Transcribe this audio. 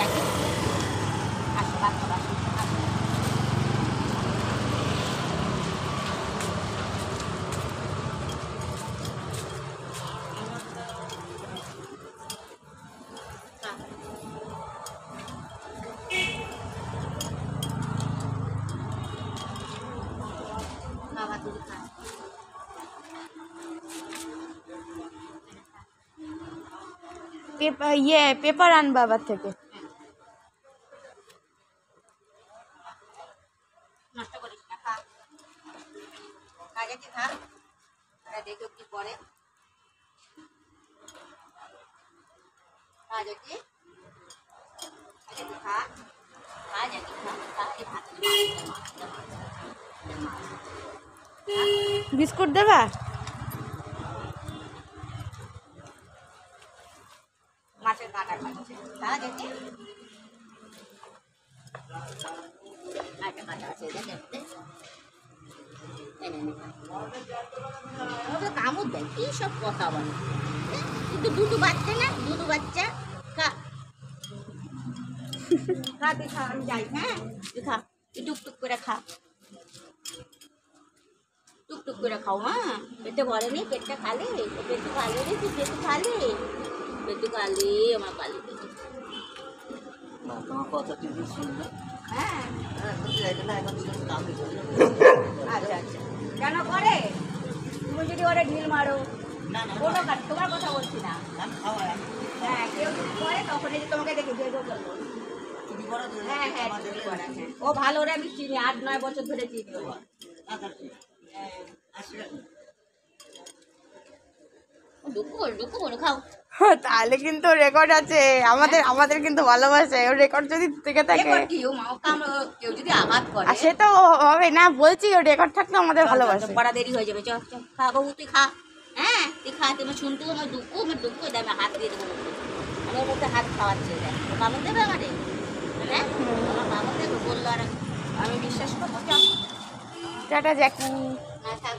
জ্যাকি আসো বাচ্চা আসো বাবা দুধ খা পেপার আন বাবার থেকে। নষ্ট করিস না খা কাজে কি খা দেখো কি পরে কাজে কি খা কাজে কি খা এই ভাত বিস্কুট দেবা? মাছের কাঁটা খাচ্ছে কাজে কি কাঁটা আছে দেখতে কামড় দেয় কি সব কথা বলে কিন্তু দুটো বাচ্চা না দুটো বাচ্চা খা খা তুই খা আমি যাই হ্যাঁ তুই খা তুই টুকটুক করে খা টুকটুক করে খাও হ্যাঁ পেটে ভরেনি পেটটা খালি পেটু খালি রে তুই পেটু খালি আমার খালি পেটে তোমার কথা টিভি শুনবে হ্যাঁ এখন কামে আচ্ছা আচ্ছা কেন করে তুমি যদি ওরা ঢিল মারো না না কোনো কাজ তোমার কথা বলছি না আমি খাওয়াই হ্যাঁ কেউ যদি করে তখন এই যে তোমাকে দেখে ভেজো করবো তুমি বড় হ্যাঁ হ্যাঁ ঠিকই করা, হ্যাঁ। ও ভালো ওরা আমি চিনি 8-9 বছর ধরে চিনি ও দুঃখ বলো খাও তাহলে কিন্তু রেকর্ড আছে, আমাদের কিন্তু ভালোবাসে। ওর রেকর্ড যদি থেকে থাকে, এবার কি ও কেউ যদি আঘাত করে আর সে তো হবে না, বলছি ওর রেকর্ড থাকলে আমাদের ভালোবাসে। বড়া দেরি হয়ে যাবে চল চল খা বাবু তুই খা হ্যাঁ তুই খা তুমি শুনতে আমার দুঃখ আমি হাত দিয়ে দেবো আমার মধ্যে হাত খাওয়াচ্ছে কামড় দেবে আমারে হ্যাঁ আমার কামড় দেবে বললো আর আমি বিশ্বাস করবো চল টাটা জ্যাকি। হ্যাঁ থাক